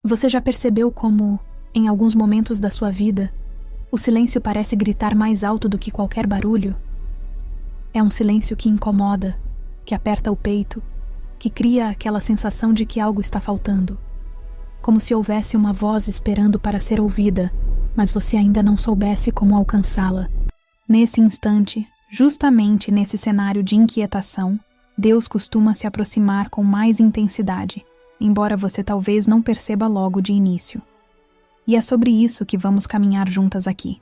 Você já percebeu como, em alguns momentos da sua vida, o silêncio parece gritar mais alto do que qualquer barulho? É um silêncio que incomoda, que aperta o peito, que cria aquela sensação de que algo está faltando. Como se houvesse uma voz esperando para ser ouvida, mas você ainda não soubesse como alcançá-la. Nesse instante, justamente nesse cenário de inquietação, Deus costuma se aproximar com mais intensidade, embora você talvez não perceba logo de início. E é sobre isso que vamos caminhar juntas aqui.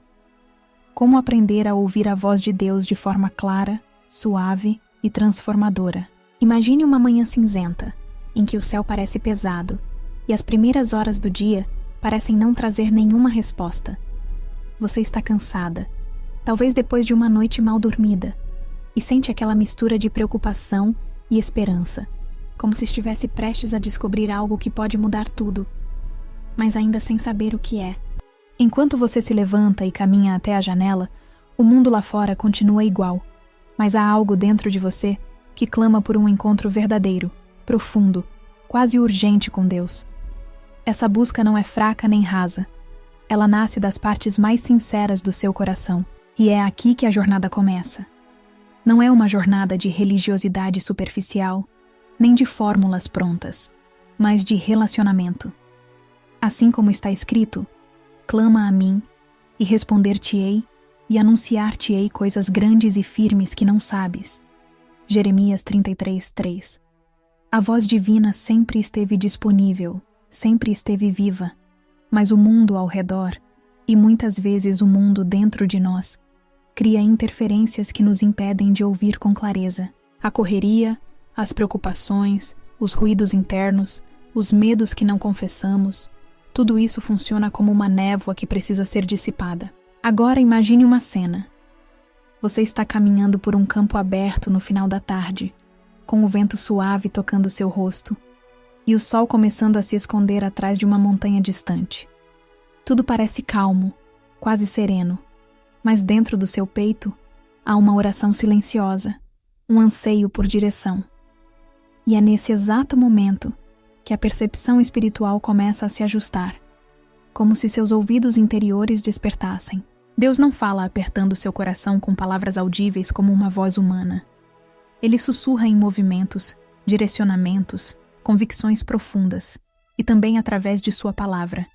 Como aprender a ouvir a voz de Deus de forma clara, suave e transformadora. Imagine uma manhã cinzenta, em que o céu parece pesado, e as primeiras horas do dia parecem não trazer nenhuma resposta. Você está cansada, talvez depois de uma noite mal dormida, e sente aquela mistura de preocupação e esperança, como se estivesse prestes a descobrir algo que pode mudar tudo, mas ainda sem saber o que é. Enquanto você se levanta e caminha até a janela, o mundo lá fora continua igual, mas há algo dentro de você que clama por um encontro verdadeiro, profundo, quase urgente com Deus. Essa busca não é fraca nem rasa. Ela nasce das partes mais sinceras do seu coração, e é aqui que a jornada começa. Não é uma jornada de religiosidade superficial, nem de fórmulas prontas, mas de relacionamento. Assim como está escrito, clama a mim, e responder-te-ei, e anunciar-te-ei coisas grandes e firmes que não sabes. Jeremias 33:3. A voz divina sempre esteve disponível, sempre esteve viva, mas o mundo ao redor, e muitas vezes o mundo dentro de nós, cria interferências que nos impedem de ouvir com clareza. A correria, as preocupações, os ruídos internos, os medos que não confessamos, tudo isso funciona como uma névoa que precisa ser dissipada. Agora imagine uma cena. Você está caminhando por um campo aberto no final da tarde, com o vento suave tocando seu rosto, e o sol começando a se esconder atrás de uma montanha distante. Tudo parece calmo, quase sereno, mas dentro do seu peito há uma oração silenciosa, um anseio por direção. E é nesse exato momento que a percepção espiritual começa a se ajustar, como se seus ouvidos interiores despertassem. Deus não fala apertando seu coração com palavras audíveis como uma voz humana. Ele sussurra em movimentos, direcionamentos, convicções profundas, e também através de sua palavra,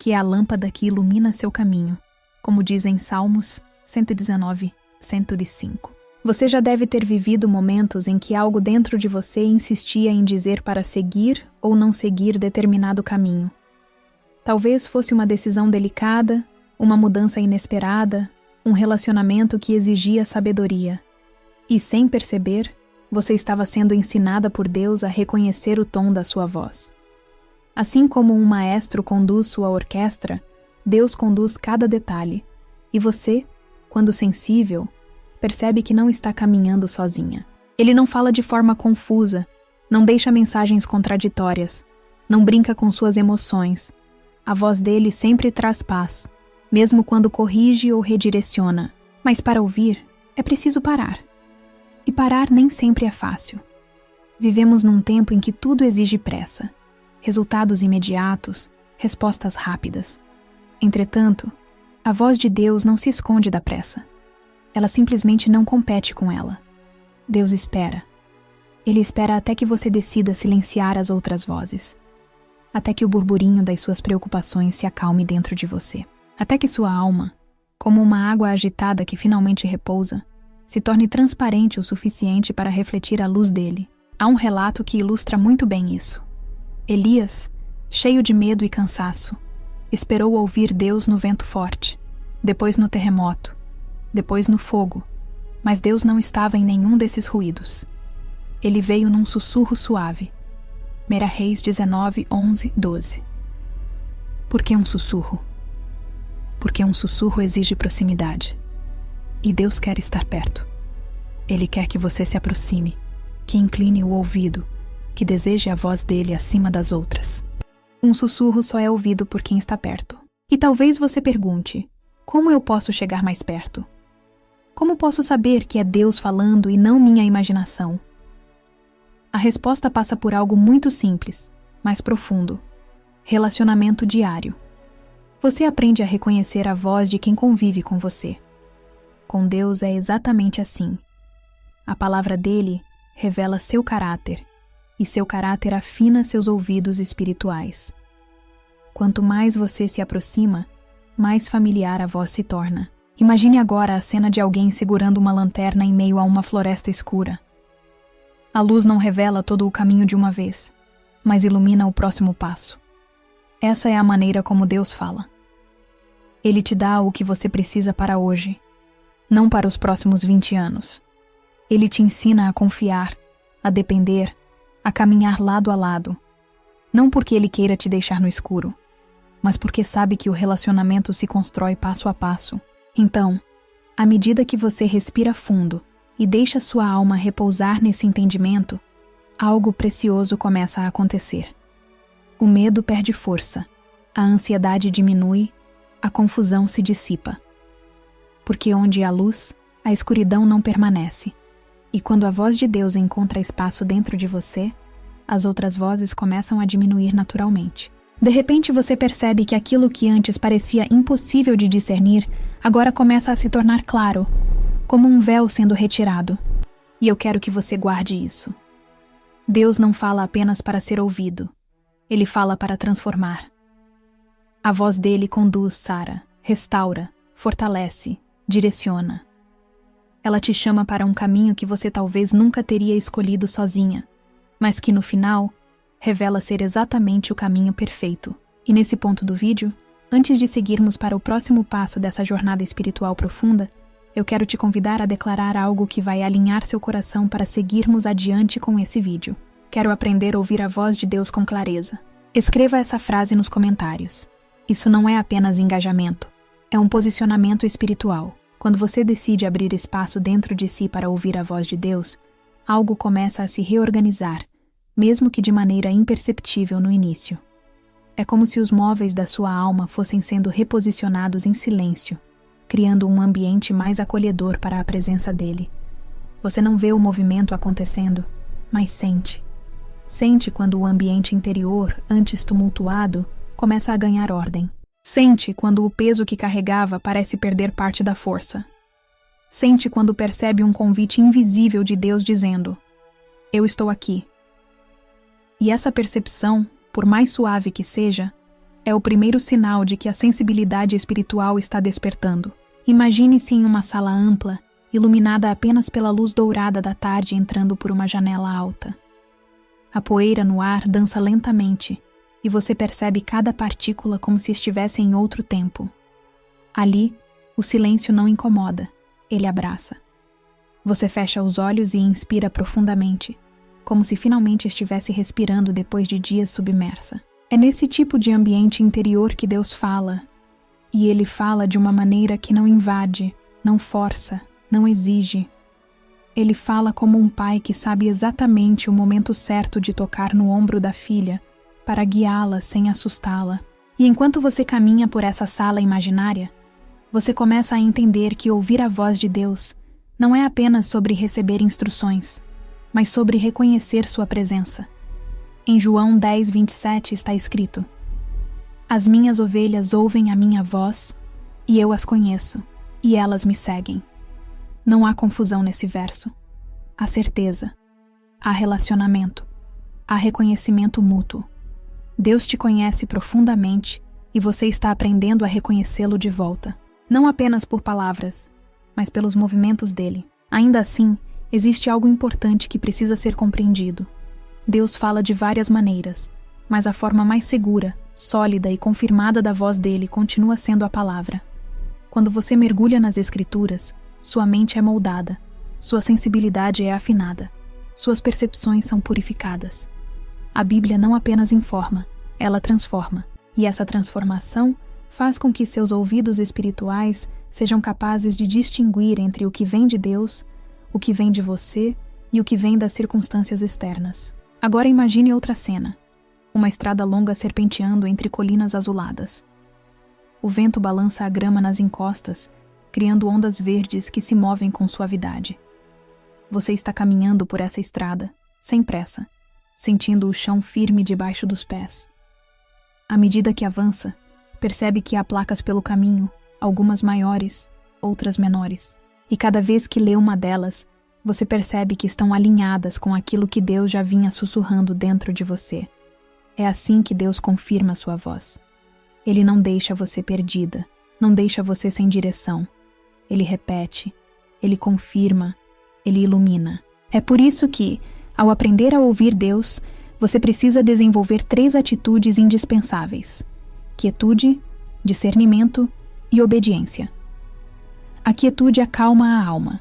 que é a lâmpada que ilumina seu caminho, como dizem Salmos 119, 105. Você já deve ter vivido momentos em que algo dentro de você insistia em dizer para seguir ou não seguir determinado caminho. Talvez fosse uma decisão delicada, uma mudança inesperada, um relacionamento que exigia sabedoria. E, sem perceber, você estava sendo ensinada por Deus a reconhecer o tom da sua voz. Assim como um maestro conduz sua orquestra, Deus conduz cada detalhe, e você, quando sensível, percebe que não está caminhando sozinha. Ele não fala de forma confusa, não deixa mensagens contraditórias, não brinca com suas emoções. A voz dele sempre traz paz, mesmo quando corrige ou redireciona. Mas para ouvir, é preciso parar. E parar nem sempre é fácil. Vivemos num tempo em que tudo exige pressa, resultados imediatos, respostas rápidas. Entretanto, a voz de Deus não se esconde da pressa. Ela simplesmente não compete com ela. Deus espera. Ele espera até que você decida silenciar as outras vozes. Até que o burburinho das suas preocupações se acalme dentro de você. Até que sua alma, como uma água agitada que finalmente repousa, se torne transparente o suficiente para refletir a luz dele. Há um relato que ilustra muito bem isso. Elias, cheio de medo e cansaço, esperou ouvir Deus no vento forte, depois no terremoto, depois no fogo, mas Deus não estava em nenhum desses ruídos. Ele veio num sussurro suave. 1 Reis 19, 11, 12. Por que um sussurro? Porque um sussurro exige proximidade. E Deus quer estar perto. Ele quer que você se aproxime, que incline o ouvido, que deseje a voz dele acima das outras. Um sussurro só é ouvido por quem está perto. E talvez você pergunte, como eu posso chegar mais perto? Como posso saber que é Deus falando e não minha imaginação? A resposta passa por algo muito simples, mas profundo. Relacionamento diário. Você aprende a reconhecer a voz de quem convive com você. Com Deus é exatamente assim. A palavra dele revela seu caráter, e seu caráter afina seus ouvidos espirituais. Quanto mais você se aproxima, mais familiar a voz se torna. Imagine agora a cena de alguém segurando uma lanterna em meio a uma floresta escura. A luz não revela todo o caminho de uma vez, mas ilumina o próximo passo. Essa é a maneira como Deus fala. Ele te dá o que você precisa para hoje, não para os próximos 20 anos. Ele te ensina a confiar, a depender, a caminhar lado a lado. Não porque ele queira te deixar no escuro, mas porque sabe que o relacionamento se constrói passo a passo. Então, à medida que você respira fundo e deixa sua alma repousar nesse entendimento, algo precioso começa a acontecer. O medo perde força, a ansiedade diminui, a confusão se dissipa. Porque onde há luz, a escuridão não permanece. E quando a voz de Deus encontra espaço dentro de você, as outras vozes começam a diminuir naturalmente. De repente você percebe que aquilo que antes parecia impossível de discernir, agora começa a se tornar claro, como um véu sendo retirado. E eu quero que você guarde isso. Deus não fala apenas para ser ouvido. Ele fala para transformar. A voz dele conduz, sara, restaura, fortalece, direciona. Ela te chama para um caminho que você talvez nunca teria escolhido sozinha, mas que no final revela ser exatamente o caminho perfeito. E nesse ponto do vídeo, antes de seguirmos para o próximo passo dessa jornada espiritual profunda, eu quero te convidar a declarar algo que vai alinhar seu coração para seguirmos adiante com esse vídeo. Quero aprender a ouvir a voz de Deus com clareza. Escreva essa frase nos comentários. Isso não é apenas engajamento, é um posicionamento espiritual. Quando você decide abrir espaço dentro de si para ouvir a voz de Deus, algo começa a se reorganizar, mesmo que de maneira imperceptível no início. É como se os móveis da sua alma fossem sendo reposicionados em silêncio, criando um ambiente mais acolhedor para a presença dele. Você não vê o movimento acontecendo, mas sente. Sente quando o ambiente interior, antes tumultuado, começa a ganhar ordem. Sente quando o peso que carregava parece perder parte da força. Sente quando percebe um convite invisível de Deus dizendo: "Eu estou aqui." E essa percepção, por mais suave que seja, é o primeiro sinal de que a sensibilidade espiritual está despertando. Imagine-se em uma sala ampla, iluminada apenas pela luz dourada da tarde entrando por uma janela alta. A poeira no ar dança lentamente, e você percebe cada partícula como se estivesse em outro tempo. Ali, o silêncio não incomoda, ele abraça. Você fecha os olhos e inspira profundamente, como se finalmente estivesse respirando depois de dias submersa. É nesse tipo de ambiente interior que Deus fala, e Ele fala de uma maneira que não invade, não força, não exige. Ele fala como um pai que sabe exatamente o momento certo de tocar no ombro da filha, para guiá-la sem assustá-la. E enquanto você caminha por essa sala imaginária, você começa a entender que ouvir a voz de Deus não é apenas sobre receber instruções, mas sobre reconhecer sua presença. Em João 10:27 está escrito: "As minhas ovelhas ouvem a minha voz, e eu as conheço, e elas me seguem." Não há confusão nesse verso. Há certeza, há relacionamento, há reconhecimento mútuo. Deus te conhece profundamente e você está aprendendo a reconhecê-lo de volta. Não apenas por palavras, mas pelos movimentos dele. Ainda assim, existe algo importante que precisa ser compreendido. Deus fala de várias maneiras, mas a forma mais segura, sólida e confirmada da voz dele continua sendo a palavra. Quando você mergulha nas Escrituras, sua mente é moldada, sua sensibilidade é afinada, suas percepções são purificadas. A Bíblia não apenas informa, ela transforma, e essa transformação faz com que seus ouvidos espirituais sejam capazes de distinguir entre o que vem de Deus, o que vem de você e o que vem das circunstâncias externas. Agora imagine outra cena, uma estrada longa serpenteando entre colinas azuladas. O vento balança a grama nas encostas, criando ondas verdes que se movem com suavidade. Você está caminhando por essa estrada, sem pressa, sentindo o chão firme debaixo dos pés. À medida que avança, percebe que há placas pelo caminho, algumas maiores, outras menores. E cada vez que lê uma delas, você percebe que estão alinhadas com aquilo que Deus já vinha sussurrando dentro de você. É assim que Deus confirma sua voz. Ele não deixa você perdida, não deixa você sem direção. Ele repete, ele confirma, ele ilumina. É por isso que, ao aprender a ouvir Deus, você precisa desenvolver 3 atitudes indispensáveis: quietude, discernimento e obediência. A quietude acalma a alma.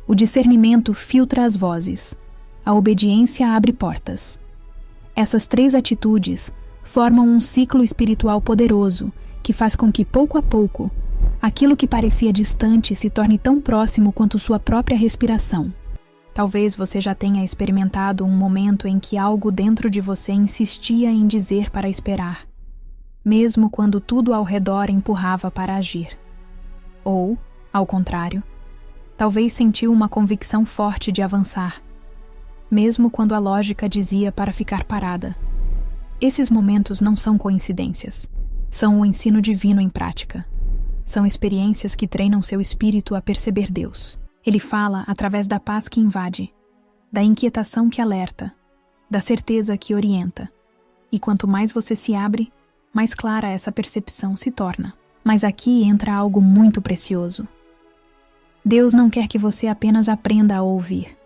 O discernimento filtra as vozes. A obediência abre portas. Essas 3 atitudes formam um ciclo espiritual poderoso que faz com que, pouco a pouco, aquilo que parecia distante se torne tão próximo quanto sua própria respiração. Talvez você já tenha experimentado um momento em que algo dentro de você insistia em dizer para esperar, mesmo quando tudo ao redor empurrava para agir. Ou, ao contrário, talvez sentiu uma convicção forte de avançar, mesmo quando a lógica dizia para ficar parada. Esses momentos não são coincidências. São o ensino divino em prática. São experiências que treinam seu espírito a perceber Deus. Ele fala através da paz que invade, da inquietação que alerta, da certeza que orienta. E quanto mais você se abre, mais clara essa percepção se torna. Mas aqui entra algo muito precioso. Deus não quer que você apenas aprenda a ouvir.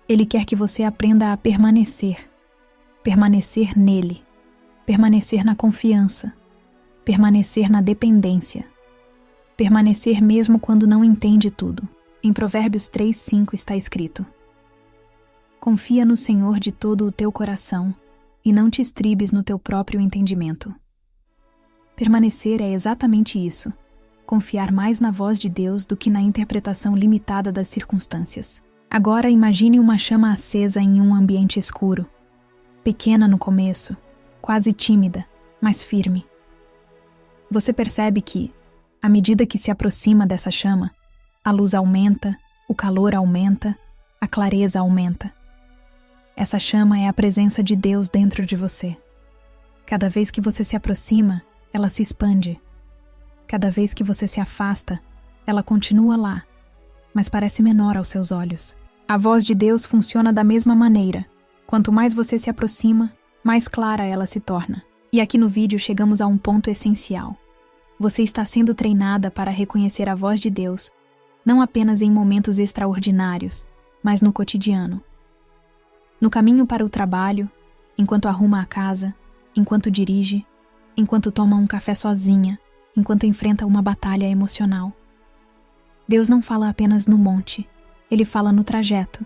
Ele quer que você aprenda a permanecer. Permanecer nele. Permanecer na confiança. Permanecer na dependência. Permanecer mesmo quando não entende tudo. Em Provérbios 3:5 está escrito: confia no Senhor de todo o teu coração e não te estribes no teu próprio entendimento. Permanecer é exatamente isso. Confiar mais na voz de Deus do que na interpretação limitada das circunstâncias. Agora imagine uma chama acesa em um ambiente escuro. Pequena no começo, quase tímida, mas firme. Você percebe que, à medida que se aproxima dessa chama, a luz aumenta, o calor aumenta, a clareza aumenta. Essa chama é a presença de Deus dentro de você. Cada vez que você se aproxima, ela se expande. Cada vez que você se afasta, ela continua lá, mas parece menor aos seus olhos. A voz de Deus funciona da mesma maneira. Quanto mais você se aproxima, mais clara ela se torna. E aqui no vídeo chegamos a um ponto essencial. Você está sendo treinada para reconhecer a voz de Deus, não apenas em momentos extraordinários, mas no cotidiano. No caminho para o trabalho, enquanto arruma a casa, enquanto dirige, enquanto toma um café sozinha, enquanto enfrenta uma batalha emocional. Deus não fala apenas no monte, Ele fala no trajeto.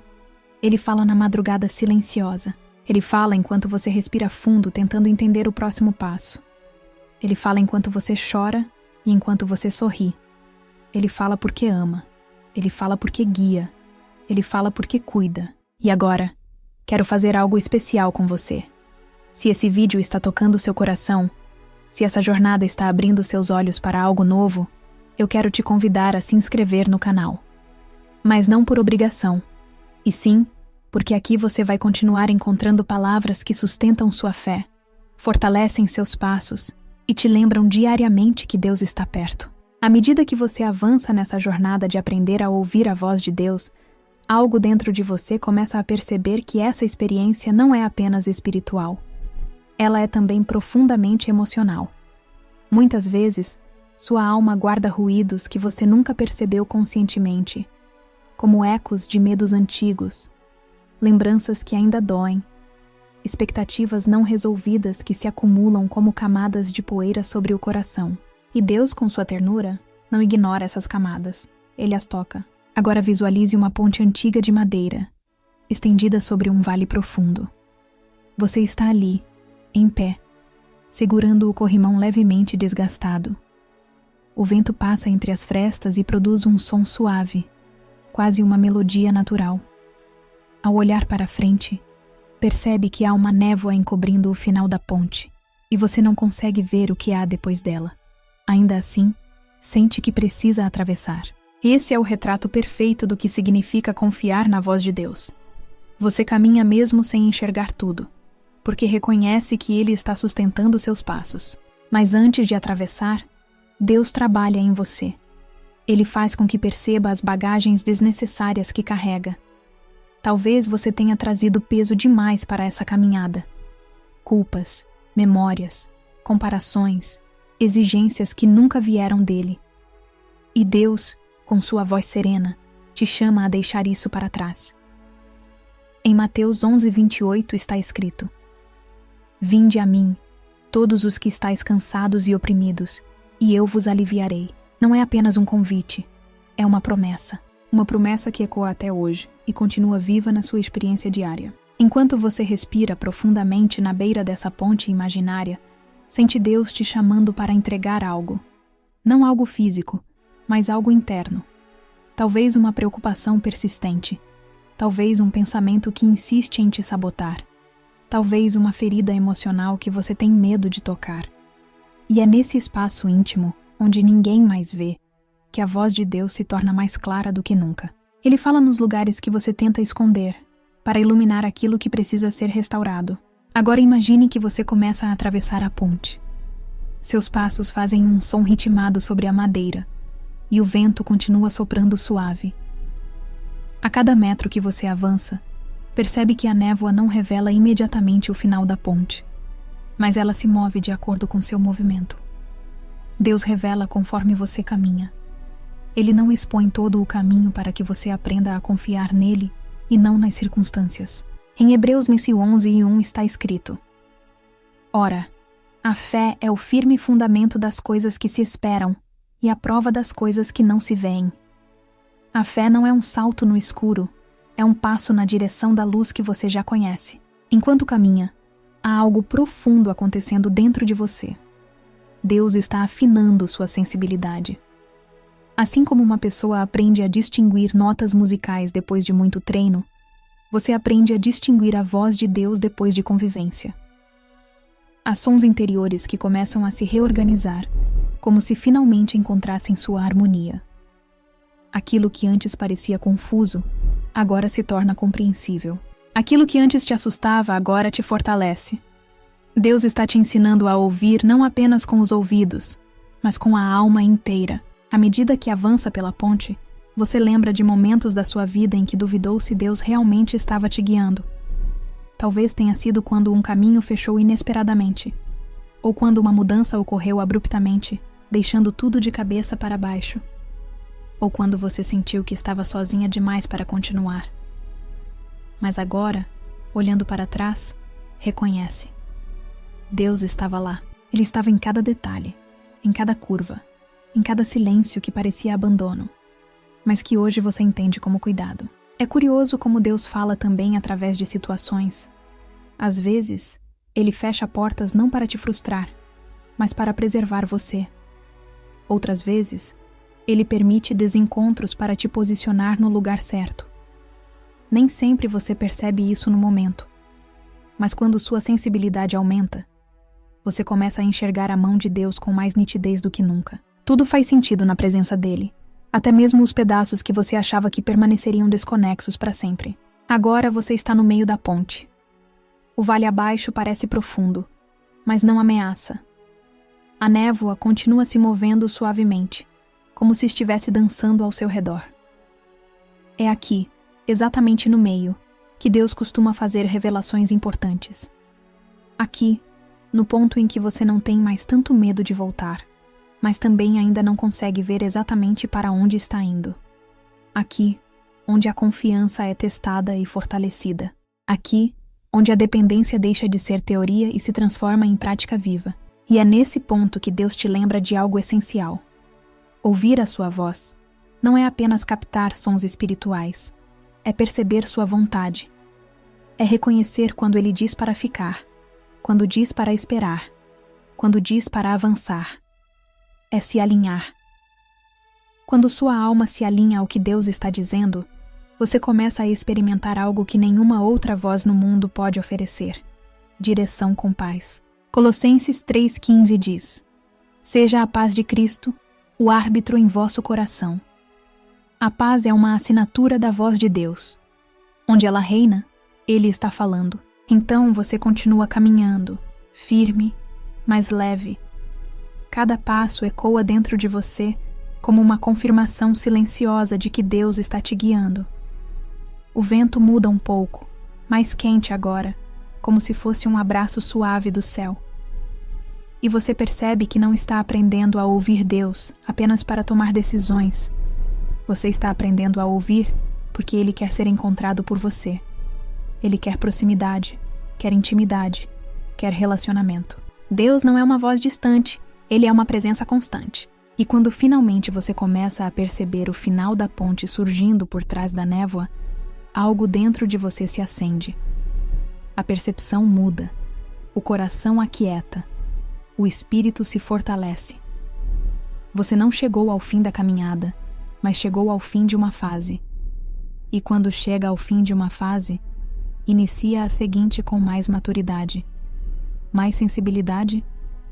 Ele fala na madrugada silenciosa. Ele fala enquanto você respira fundo tentando entender o próximo passo. Ele fala enquanto você chora e enquanto você sorri. Ele fala porque ama. Ele fala porque guia. Ele fala porque cuida. E agora, quero fazer algo especial com você. Se esse vídeo está tocando seu coração, se essa jornada está abrindo seus olhos para algo novo, eu quero te convidar a se inscrever no canal. Mas não por obrigação, e sim porque aqui você vai continuar encontrando palavras que sustentam sua fé, fortalecem seus passos e te lembram diariamente que Deus está perto. À medida que você avança nessa jornada de aprender a ouvir a voz de Deus, algo dentro de você começa a perceber que essa experiência não é apenas espiritual. Ela é também profundamente emocional. Muitas vezes, sua alma guarda ruídos que você nunca percebeu conscientemente, como ecos de medos antigos, lembranças que ainda doem, expectativas não resolvidas que se acumulam como camadas de poeira sobre o coração. E Deus, com sua ternura, não ignora essas camadas. Ele as toca. Agora visualize uma ponte antiga de madeira, estendida sobre um vale profundo. Você está ali, em pé, segurando o corrimão levemente desgastado. O vento passa entre as frestas e produz um som suave, quase uma melodia natural. Ao olhar para frente, percebe que há uma névoa encobrindo o final da ponte, e você não consegue ver o que há depois dela. Ainda assim, sente que precisa atravessar. Esse é o retrato perfeito do que significa confiar na voz de Deus. Você caminha mesmo sem enxergar tudo. porque reconhece que Ele está sustentando seus passos. Mas antes de atravessar, Deus trabalha em você. Ele faz com que perceba as bagagens desnecessárias que carrega. Talvez você tenha trazido peso demais para essa caminhada. Culpas, memórias, comparações, exigências que nunca vieram dele. E Deus, com sua voz serena, te chama a deixar isso para trás. Em Mateus 11:28 está escrito: Vinde a mim, todos os que estáis cansados e oprimidos, e eu vos aliviarei. Não é apenas um convite, é uma promessa. Uma promessa que ecoa até hoje e continua viva na sua experiência diária. Enquanto você respira profundamente na beira dessa ponte imaginária, sente Deus te chamando para entregar algo. Não algo físico, mas algo interno. Talvez uma preocupação persistente. Talvez um pensamento que insiste em te sabotar. Talvez uma ferida emocional que você tem medo de tocar. E é nesse espaço íntimo, onde ninguém mais vê, que a voz de Deus se torna mais clara do que nunca. Ele fala nos lugares que você tenta esconder, para iluminar aquilo que precisa ser restaurado. Agora imagine que você começa a atravessar a ponte. Seus passos fazem um som ritmado sobre a madeira, e o vento continua soprando suave. A cada metro que você avança, percebe que a névoa não revela imediatamente o final da ponte, mas ela se move de acordo com seu movimento. Deus revela conforme você caminha. Ele não expõe todo o caminho para que você aprenda a confiar nele e não nas circunstâncias. Em Hebreus 11:1 está escrito: Ora, a fé é o firme fundamento das coisas que se esperam e a prova das coisas que não se veem. A fé não é um salto no escuro, é um passo na direção da luz que você já conhece. Enquanto caminha, há algo profundo acontecendo dentro de você. Deus está afinando sua sensibilidade. Assim como uma pessoa aprende a distinguir notas musicais depois de muito treino, você aprende a distinguir a voz de Deus depois de convivência. Há sons interiores que começam a se reorganizar, como se finalmente encontrassem sua harmonia. Aquilo que antes parecia confuso, agora se torna compreensível. Aquilo que antes te assustava, agora te fortalece. Deus está te ensinando a ouvir não apenas com os ouvidos, mas com a alma inteira. À medida que avança pela ponte, você lembra de momentos da sua vida em que duvidou se Deus realmente estava te guiando. Talvez tenha sido quando um caminho fechou inesperadamente, ou quando uma mudança ocorreu abruptamente, deixando tudo de cabeça para baixo, ou quando você sentiu que estava sozinha demais para continuar. Mas agora, olhando para trás, reconhece. Deus estava lá. Ele estava em cada detalhe, em cada curva, em cada silêncio que parecia abandono, mas que hoje você entende como cuidado. É curioso como Deus fala também através de situações. Às vezes, Ele fecha portas não para te frustrar, mas para preservar você. Outras vezes, Ele permite desencontros para te posicionar no lugar certo. Nem sempre você percebe isso no momento, mas quando sua sensibilidade aumenta, você começa a enxergar a mão de Deus com mais nitidez do que nunca. Tudo faz sentido na presença dele, até mesmo os pedaços que você achava que permaneceriam desconexos para sempre. Agora você está no meio da ponte. O vale abaixo parece profundo, mas não ameaça. A névoa continua se movendo suavemente, como se estivesse dançando ao seu redor. É aqui, exatamente no meio, que Deus costuma fazer revelações importantes. Aqui, no ponto em que você não tem mais tanto medo de voltar, mas também ainda não consegue ver exatamente para onde está indo. Aqui, onde a confiança é testada e fortalecida. Aqui, onde a dependência deixa de ser teoria e se transforma em prática viva. E é nesse ponto que Deus te lembra de algo essencial. Ouvir a sua voz não é apenas captar sons espirituais, é perceber sua vontade. É reconhecer quando Ele diz para ficar, quando diz para esperar, quando diz para avançar. É se alinhar. Quando sua alma se alinha ao que Deus está dizendo, você começa a experimentar algo que nenhuma outra voz no mundo pode oferecer: direção com paz. Colossenses 3,15 diz: Seja a paz de Cristo o árbitro em vosso coração. A paz é uma assinatura da voz de Deus. Onde ela reina, Ele está falando. Então você continua caminhando, firme, mas leve. Cada passo ecoa dentro de você como uma confirmação silenciosa de que Deus está te guiando. O vento muda um pouco, mais quente agora, como se fosse um abraço suave do céu. E você percebe que não está aprendendo a ouvir Deus apenas para tomar decisões. Você está aprendendo a ouvir porque Ele quer ser encontrado por você. Ele quer proximidade, quer intimidade, quer relacionamento. Deus não é uma voz distante, Ele é uma presença constante. E quando finalmente você começa a perceber o final da ponte surgindo por trás da névoa, algo dentro de você se acende. A percepção muda, o coração aquieta, o espírito se fortalece. Você não chegou ao fim da caminhada, mas chegou ao fim de uma fase. E quando chega ao fim de uma fase, inicia a seguinte com mais maturidade, mais sensibilidade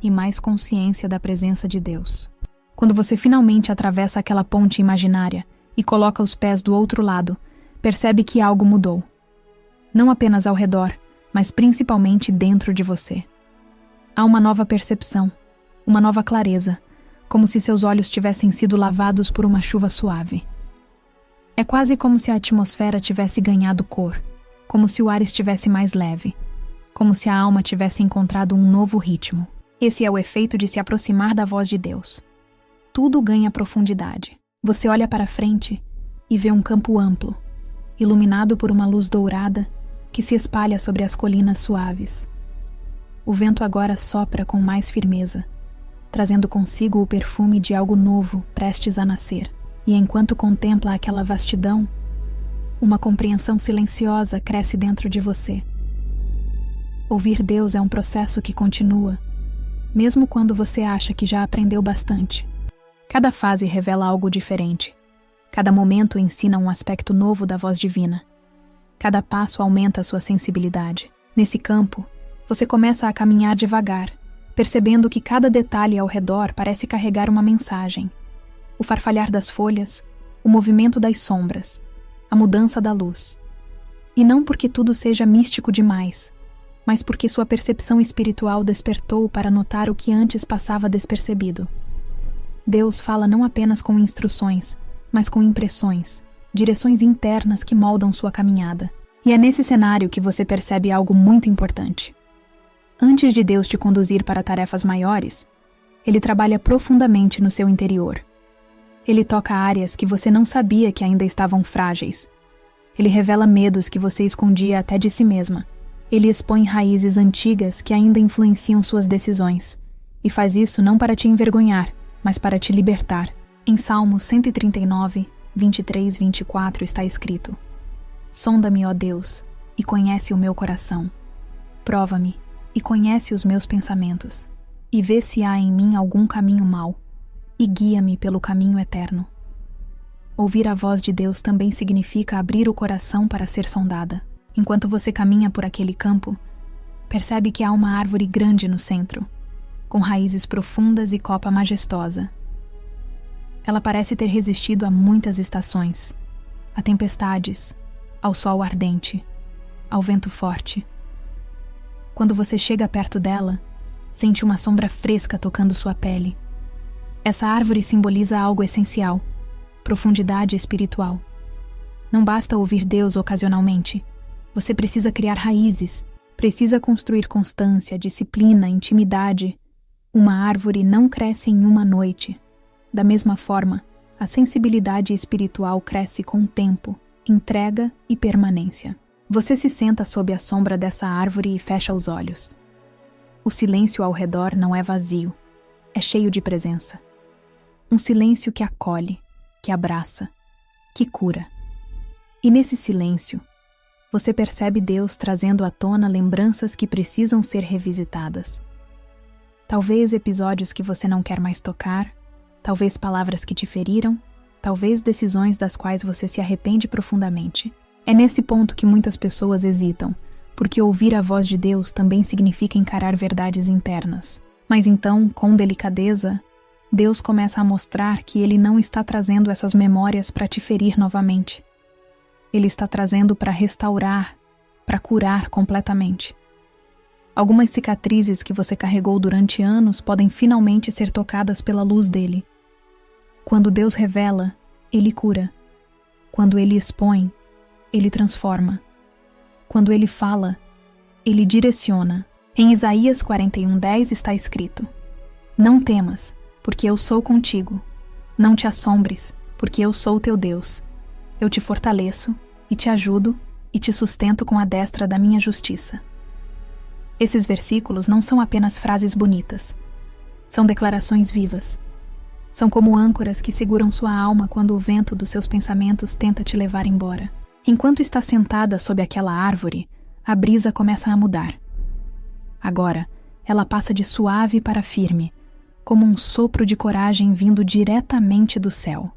e mais consciência da presença de Deus. Quando você finalmente atravessa aquela ponte imaginária e coloca os pés do outro lado, percebe que algo mudou. Não apenas ao redor, mas principalmente dentro de você. Há uma nova percepção, uma nova clareza, como se seus olhos tivessem sido lavados por uma chuva suave. É quase como se a atmosfera tivesse ganhado cor, como se o ar estivesse mais leve, como se a alma tivesse encontrado um novo ritmo. Esse é o efeito de se aproximar da voz de Deus. Tudo ganha profundidade. Você olha para frente e vê um campo amplo, iluminado por uma luz dourada que se espalha sobre as colinas suaves. O vento agora sopra com mais firmeza, trazendo consigo o perfume de algo novo prestes a nascer. E enquanto contempla aquela vastidão, uma compreensão silenciosa cresce dentro de você. Ouvir Deus é um processo que continua, mesmo quando você acha que já aprendeu bastante. Cada fase revela algo diferente. Cada momento ensina um aspecto novo da voz divina. Cada passo aumenta a sua sensibilidade. Nesse campo, você começa a caminhar devagar, percebendo que cada detalhe ao redor parece carregar uma mensagem. O farfalhar das folhas, o movimento das sombras, a mudança da luz. E não porque tudo seja místico demais, mas porque sua percepção espiritual despertou para notar o que antes passava despercebido. Deus fala não apenas com instruções, mas com impressões, direções internas que moldam sua caminhada. E é nesse cenário que você percebe algo muito importante. Antes de Deus te conduzir para tarefas maiores, Ele trabalha profundamente no seu interior. Ele toca áreas que você não sabia que ainda estavam frágeis. Ele revela medos que você escondia até de si mesma. Ele expõe raízes antigas que ainda influenciam suas decisões. E faz isso não para te envergonhar, mas para te libertar. Em Salmos 139, 23 e 24 está escrito: Sonda-me, ó Deus, e conhece o meu coração. Prova-me e conhece os meus pensamentos, e vê se há em mim algum caminho mau, e guia-me pelo caminho eterno. Ouvir a voz de Deus também significa abrir o coração para ser sondada. Enquanto você caminha por aquele campo, percebe que há uma árvore grande no centro, com raízes profundas e copa majestosa. Ela parece ter resistido a muitas estações, a tempestades, ao sol ardente, ao vento forte. Quando você chega perto dela, sente uma sombra fresca tocando sua pele. Essa árvore simboliza algo essencial, profundidade espiritual. Não basta ouvir Deus ocasionalmente. Você precisa criar raízes, precisa construir constância, disciplina, intimidade. Uma árvore não cresce em uma noite. Da mesma forma, a sensibilidade espiritual cresce com o tempo, entrega e permanência. Você se senta sob a sombra dessa árvore e fecha os olhos. O silêncio ao redor não é vazio, é cheio de presença. Um silêncio que acolhe, que abraça, que cura. E nesse silêncio, você percebe Deus trazendo à tona lembranças que precisam ser revisitadas. Talvez episódios que você não quer mais tocar, talvez palavras que te feriram, talvez decisões das quais você se arrepende profundamente. É nesse ponto que muitas pessoas hesitam, porque ouvir a voz de Deus também significa encarar verdades internas. Mas então, com delicadeza, Deus começa a mostrar que Ele não está trazendo essas memórias para te ferir novamente. Ele está trazendo para restaurar, para curar completamente. Algumas cicatrizes que você carregou durante anos podem finalmente ser tocadas pela luz dele. Quando Deus revela, ele cura. Quando ele expõe, ele transforma. Quando ele fala, ele direciona. Em Isaías 41:10 está escrito: Não temas, porque eu sou contigo. Não te assombres, porque eu sou teu Deus. Eu te fortaleço, e te ajudo, e te sustento com a destra da minha justiça. Esses versículos não são apenas frases bonitas. São declarações vivas. São como âncoras que seguram sua alma quando o vento dos seus pensamentos tenta te levar embora. Enquanto está sentada sob aquela árvore, a brisa começa a mudar. Agora, ela passa de suave para firme, como um sopro de coragem vindo diretamente do céu.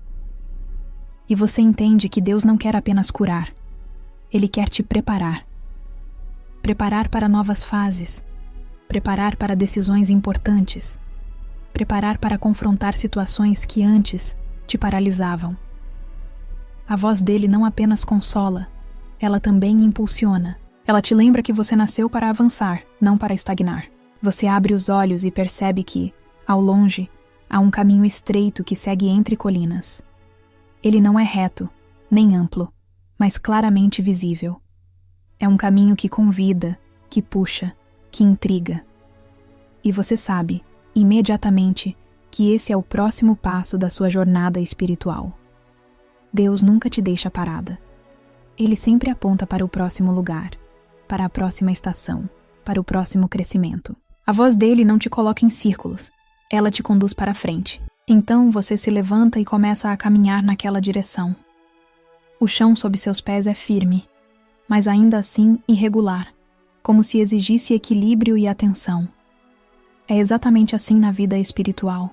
E você entende que Deus não quer apenas curar. Ele quer te preparar. Preparar para novas fases. Preparar para decisões importantes. Preparar para confrontar situações que antes te paralisavam. A voz dele não apenas consola, ela também impulsiona. Ela te lembra que você nasceu para avançar, não para estagnar. Você abre os olhos e percebe que, ao longe, há um caminho estreito que segue entre colinas. Ele não é reto, nem amplo, mas claramente visível. É um caminho que convida, que puxa, que intriga. E você sabe, imediatamente, que esse é o próximo passo da sua jornada espiritual. Deus nunca te deixa parada. Ele sempre aponta para o próximo lugar, para a próxima estação, para o próximo crescimento. A voz dele não te coloca em círculos, ela te conduz para a frente. Então você se levanta e começa a caminhar naquela direção. O chão sob seus pés é firme, mas ainda assim irregular, como se exigisse equilíbrio e atenção. É exatamente assim na vida espiritual.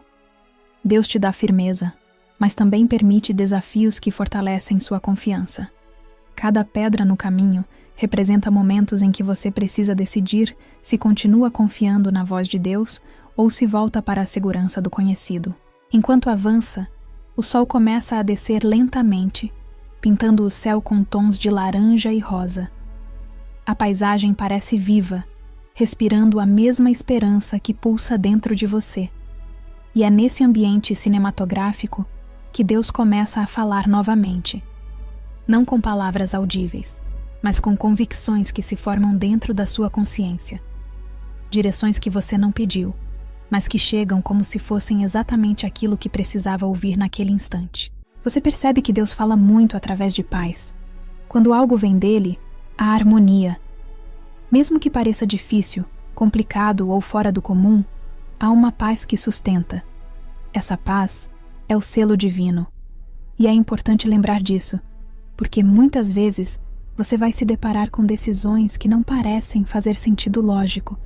Deus te dá firmeza, mas também permite desafios que fortalecem sua confiança. Cada pedra no caminho representa momentos em que você precisa decidir se continua confiando na voz de Deus ou se volta para a segurança do conhecido. Enquanto avança, o sol começa a descer lentamente, pintando o céu com tons de laranja e rosa. A paisagem parece viva, respirando a mesma esperança que pulsa dentro de você. E é nesse ambiente cinematográfico que Deus começa a falar novamente. Não com palavras audíveis, mas com convicções que se formam dentro da sua consciência. Direções que você não pediu, mas que chegam como se fossem exatamente aquilo que precisava ouvir naquele instante. Você percebe que Deus fala muito através de paz. Quando algo vem dele, há harmonia. Mesmo que pareça difícil, complicado ou fora do comum, há uma paz que sustenta. Essa paz é o selo divino. E é importante lembrar disso, porque muitas vezes você vai se deparar com decisões que não parecem fazer sentido lógico,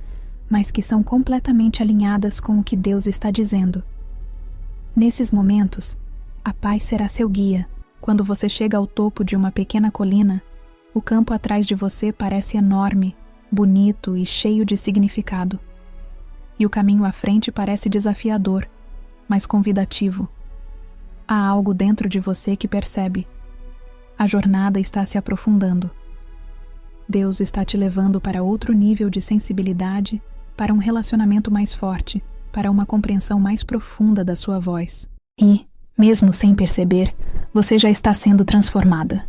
mas que são completamente alinhadas com o que Deus está dizendo. Nesses momentos, a paz será seu guia. Quando você chega ao topo de uma pequena colina, o campo atrás de você parece enorme, bonito e cheio de significado. E o caminho à frente parece desafiador, mas convidativo. Há algo dentro de você que percebe. A jornada está se aprofundando. Deus está te levando para outro nível de sensibilidade, para um relacionamento mais forte, para uma compreensão mais profunda da sua voz. E, mesmo sem perceber, você já está sendo transformada.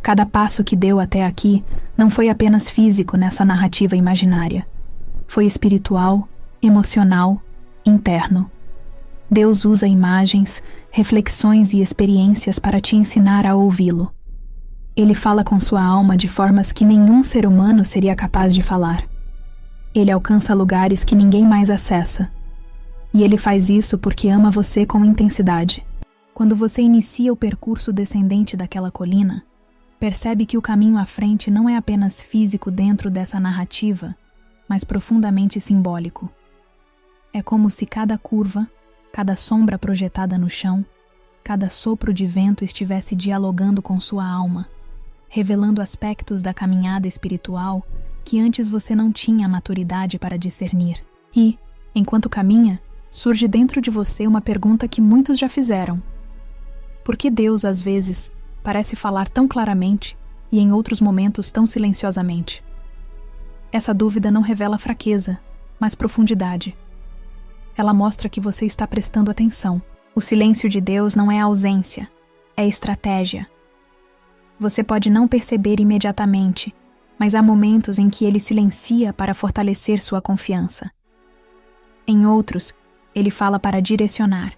Cada passo que deu até aqui não foi apenas físico nessa narrativa imaginária. Foi espiritual, emocional, interno. Deus usa imagens, reflexões e experiências para te ensinar a ouvi-lo. Ele fala com sua alma de formas que nenhum ser humano seria capaz de falar. Ele alcança lugares que ninguém mais acessa. E ele faz isso porque ama você com intensidade. Quando você inicia o percurso descendente daquela colina, percebe que o caminho à frente não é apenas físico dentro dessa narrativa, mas profundamente simbólico. É como se cada curva, cada sombra projetada no chão, cada sopro de vento estivesse dialogando com sua alma, revelando aspectos da caminhada espiritual que antes você não tinha a maturidade para discernir. E, enquanto caminha, surge dentro de você uma pergunta que muitos já fizeram. Por que Deus, às vezes, parece falar tão claramente, e em outros momentos tão silenciosamente. Essa dúvida não revela fraqueza, mas profundidade. Ela mostra que você está prestando atenção. O silêncio de Deus não é ausência, é estratégia. Você pode não perceber imediatamente, mas há momentos em que ele silencia para fortalecer sua confiança. Em outros, ele fala para direcionar.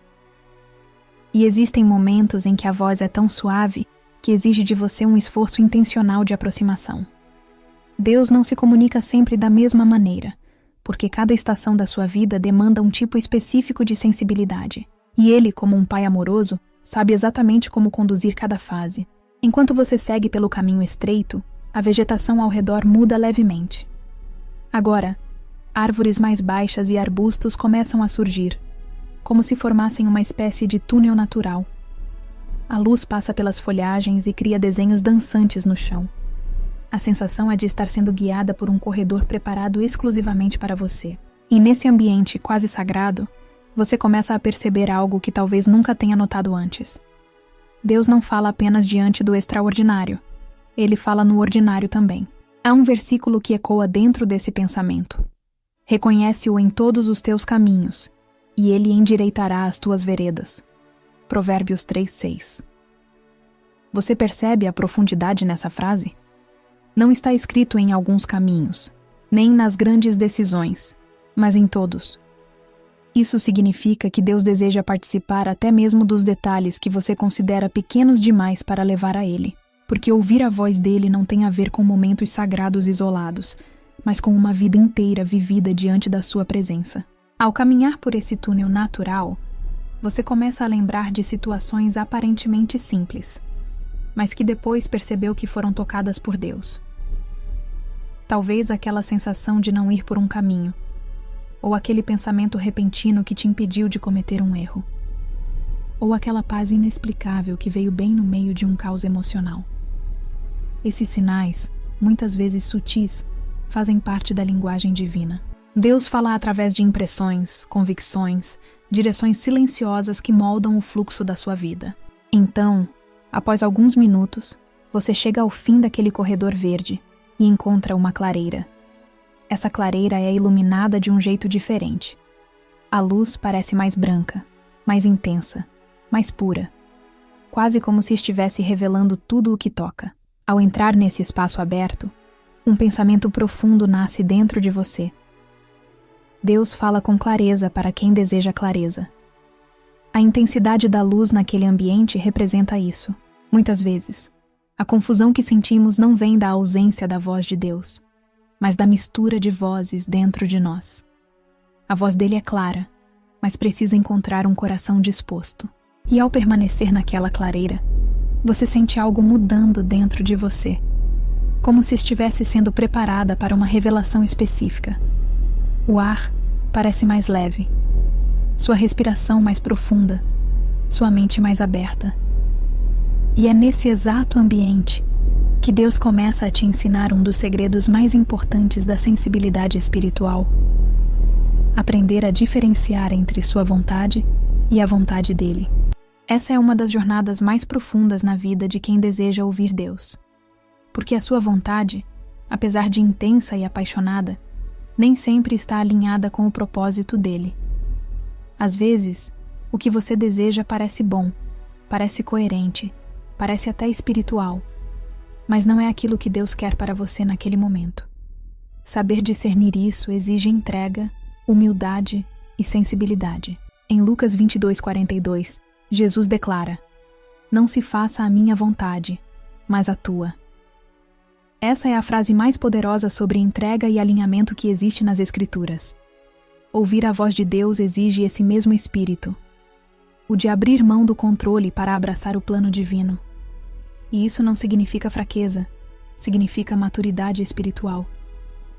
E existem momentos em que a voz é tão suave que exige de você um esforço intencional de aproximação. Deus não se comunica sempre da mesma maneira, porque cada estação da sua vida demanda um tipo específico de sensibilidade. E ele, como um pai amoroso, sabe exatamente como conduzir cada fase. Enquanto você segue pelo caminho estreito, a vegetação ao redor muda levemente. Agora, árvores mais baixas e arbustos começam a surgir, como se formassem uma espécie de túnel natural. A luz passa pelas folhagens e cria desenhos dançantes no chão. A sensação é de estar sendo guiada por um corredor preparado exclusivamente para você. E nesse ambiente quase sagrado, você começa a perceber algo que talvez nunca tenha notado antes. Deus não fala apenas diante do extraordinário. Ele fala no ordinário também. Há um versículo que ecoa dentro desse pensamento. Reconhece-o em todos os teus caminhos, e ele endireitará as tuas veredas. Provérbios 3:6. Você percebe a profundidade nessa frase? Não está escrito em alguns caminhos, nem nas grandes decisões, mas em todos. Isso significa que Deus deseja participar até mesmo dos detalhes que você considera pequenos demais para levar a Ele, porque ouvir a voz dele não tem a ver com momentos sagrados isolados, mas com uma vida inteira vivida diante da sua presença. Ao caminhar por esse túnel natural, você começa a lembrar de situações aparentemente simples, mas que depois percebeu que foram tocadas por Deus. Talvez aquela sensação de não ir por um caminho, ou aquele pensamento repentino que te impediu de cometer um erro, ou aquela paz inexplicável que veio bem no meio de um caos emocional. Esses sinais, muitas vezes sutis, fazem parte da linguagem divina. Deus fala através de impressões, convicções, direções silenciosas que moldam o fluxo da sua vida. Então, após alguns minutos, você chega ao fim daquele corredor verde e encontra uma clareira. Essa clareira é iluminada de um jeito diferente. A luz parece mais branca, mais intensa, mais pura, quase como se estivesse revelando tudo o que toca. Ao entrar nesse espaço aberto, um pensamento profundo nasce dentro de você. Deus fala com clareza para quem deseja clareza. A intensidade da luz naquele ambiente representa isso. Muitas vezes, a confusão que sentimos não vem da ausência da voz de Deus, mas da mistura de vozes dentro de nós. A voz dele é clara, mas precisa encontrar um coração disposto. E ao permanecer naquela clareira, você sente algo mudando dentro de você, como se estivesse sendo preparada para uma revelação específica. O ar parece mais leve, sua respiração mais profunda, sua mente mais aberta. E é nesse exato ambiente que Deus começa a te ensinar um dos segredos mais importantes da sensibilidade espiritual: aprender a diferenciar entre sua vontade e a vontade dele. Essa é uma das jornadas mais profundas na vida de quem deseja ouvir Deus. Porque a sua vontade, apesar de intensa e apaixonada, nem sempre está alinhada com o propósito dele. Às vezes, o que você deseja parece bom, parece coerente, parece até espiritual, mas não é aquilo que Deus quer para você naquele momento. Saber discernir isso exige entrega, humildade e sensibilidade. Em Lucas 22:42, Jesus declara: "Não se faça a minha vontade, mas a tua." Essa é a frase mais poderosa sobre entrega e alinhamento que existe nas Escrituras. Ouvir a voz de Deus exige esse mesmo espírito, o de abrir mão do controle para abraçar o plano divino. E isso não significa fraqueza, significa maturidade espiritual.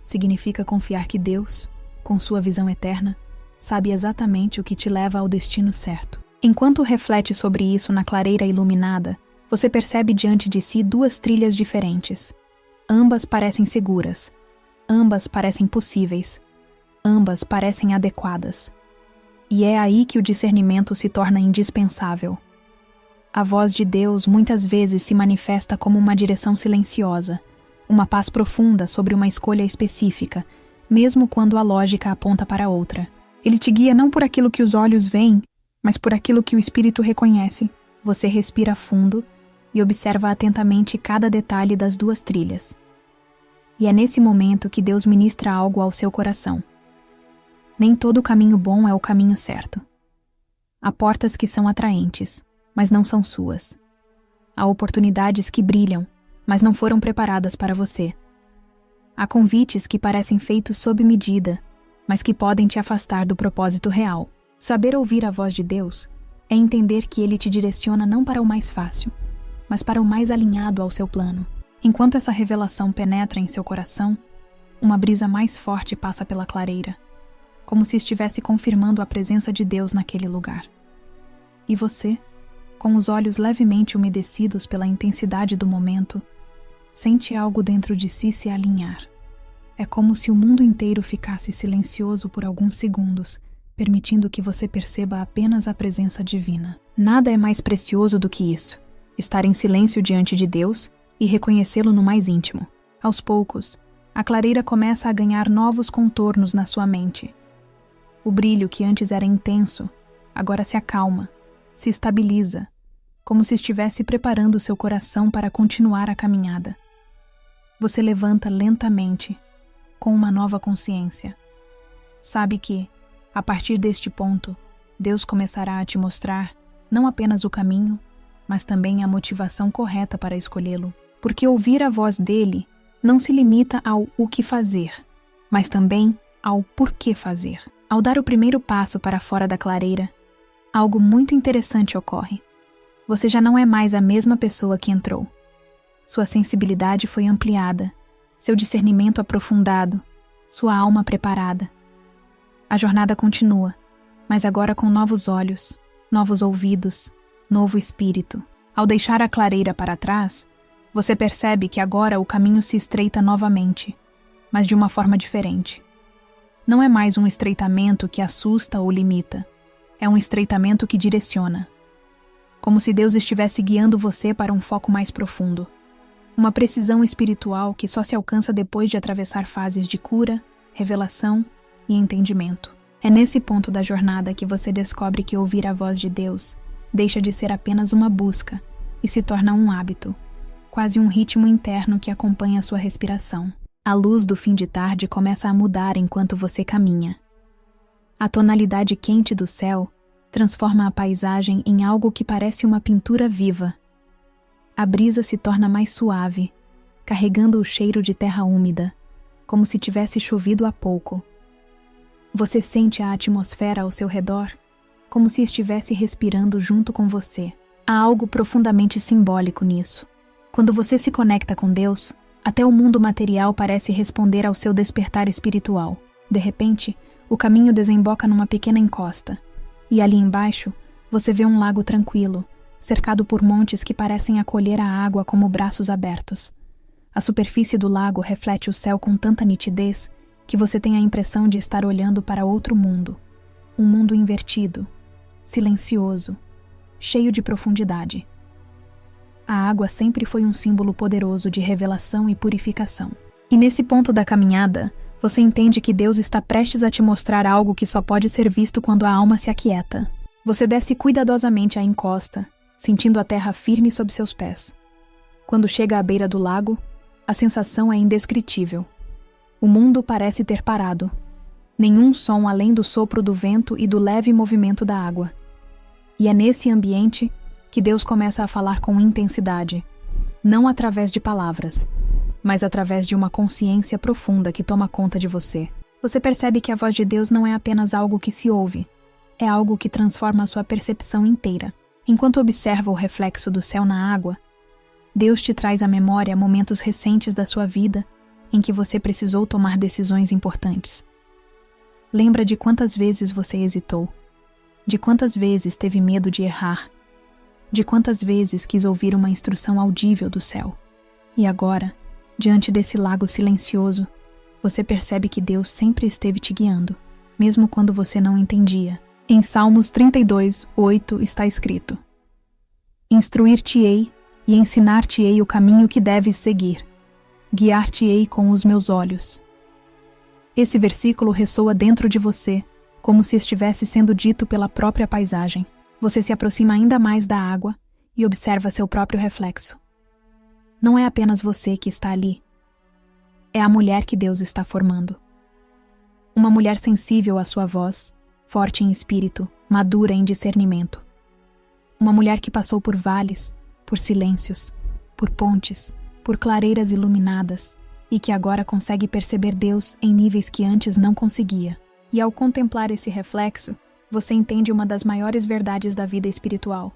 Significa confiar que Deus, com sua visão eterna, sabe exatamente o que te leva ao destino certo. Enquanto reflete sobre isso na clareira iluminada, você percebe diante de si duas trilhas diferentes. Ambas parecem seguras, ambas parecem possíveis, ambas parecem adequadas. E é aí que o discernimento se torna indispensável. A voz de Deus muitas vezes se manifesta como uma direção silenciosa, uma paz profunda sobre uma escolha específica, mesmo quando a lógica aponta para outra. Ele te guia não por aquilo que os olhos veem, mas por aquilo que o espírito reconhece. Você respira fundo e observa atentamente cada detalhe das duas trilhas. E é nesse momento que Deus ministra algo ao seu coração. Nem todo caminho bom é o caminho certo. Há portas que são atraentes, mas não são suas. Há oportunidades que brilham, mas não foram preparadas para você. Há convites que parecem feitos sob medida, mas que podem te afastar do propósito real. Saber ouvir a voz de Deus é entender que Ele te direciona não para o mais fácil, mas para o mais alinhado ao seu plano. Enquanto essa revelação penetra em seu coração, uma brisa mais forte passa pela clareira, como se estivesse confirmando a presença de Deus naquele lugar. E você, com os olhos levemente umedecidos pela intensidade do momento, sente algo dentro de si se alinhar. É como se o mundo inteiro ficasse silencioso por alguns segundos, permitindo que você perceba apenas a presença divina. Nada é mais precioso do que isso, estar em silêncio diante de Deus e reconhecê-lo no mais íntimo. Aos poucos, a clareira começa a ganhar novos contornos na sua mente. O brilho que antes era intenso, agora se acalma, se estabiliza, como se estivesse preparando seu coração para continuar a caminhada. Você levanta lentamente, com uma nova consciência. Sabe que, a partir deste ponto, Deus começará a te mostrar não apenas o caminho, mas também a motivação correta para escolhê-lo. Porque ouvir a voz dele não se limita ao o que fazer, mas também ao porquê fazer. Ao dar o primeiro passo para fora da clareira, algo muito interessante ocorre. Você já não é mais a mesma pessoa que entrou. Sua sensibilidade foi ampliada, seu discernimento aprofundado, sua alma preparada. A jornada continua, mas agora com novos olhos, novos ouvidos, novo espírito. Ao deixar a clareira para trás, você percebe que agora o caminho se estreita novamente, mas de uma forma diferente. Não é mais um estreitamento que assusta ou limita, é um estreitamento que direciona. Como se Deus estivesse guiando você para um foco mais profundo. Uma precisão espiritual que só se alcança depois de atravessar fases de cura, revelação e entendimento. É nesse ponto da jornada que você descobre que ouvir a voz de Deus deixa de ser apenas uma busca e se torna um hábito, quase um ritmo interno que acompanha sua respiração. A luz do fim de tarde começa a mudar enquanto você caminha. A tonalidade quente do céu transforma a paisagem em algo que parece uma pintura viva. A brisa se torna mais suave, carregando o cheiro de terra úmida, como se tivesse chovido há pouco. Você sente a atmosfera ao seu redor, como se estivesse respirando junto com você. Há algo profundamente simbólico nisso. Quando você se conecta com Deus, até o mundo material parece responder ao seu despertar espiritual. De repente, o caminho desemboca numa pequena encosta, e ali embaixo, você vê um lago tranquilo, cercado por montes que parecem acolher a água como braços abertos. A superfície do lago reflete o céu com tanta nitidez que você tem a impressão de estar olhando para outro mundo. Um mundo invertido, silencioso, cheio de profundidade. A água sempre foi um símbolo poderoso de revelação e purificação. E nesse ponto da caminhada, você entende que Deus está prestes a te mostrar algo que só pode ser visto quando a alma se aquieta. Você desce cuidadosamente a encosta, sentindo a terra firme sob seus pés. Quando chega à beira do lago, a sensação é indescritível. O mundo parece ter parado. Nenhum som além do sopro do vento e do leve movimento da água. E é nesse ambiente que Deus começa a falar com intensidade, não através de palavras, mas através de uma consciência profunda que toma conta de você. Você percebe que a voz de Deus não é apenas algo que se ouve, é algo que transforma a sua percepção inteira. Enquanto observa o reflexo do céu na água, Deus te traz à memória momentos recentes da sua vida em que você precisou tomar decisões importantes. Lembra de quantas vezes você hesitou, de quantas vezes teve medo de errar, de quantas vezes quis ouvir uma instrução audível do céu. E agora, diante desse lago silencioso, você percebe que Deus sempre esteve te guiando, mesmo quando você não entendia. Em Salmos 32:8 está escrito: Instruir-te-ei e ensinar-te-ei o caminho que deves seguir. Guiar-te-ei com os meus olhos. Esse versículo ressoa dentro de você, como se estivesse sendo dito pela própria paisagem. Você se aproxima ainda mais da água e observa seu próprio reflexo. Não é apenas você que está ali. É a mulher que Deus está formando. Uma mulher sensível à sua voz, forte em espírito, madura em discernimento. Uma mulher que passou por vales, por silêncios, por pontes, por clareiras iluminadas e que agora consegue perceber Deus em níveis que antes não conseguia. E ao contemplar esse reflexo, você entende uma das maiores verdades da vida espiritual.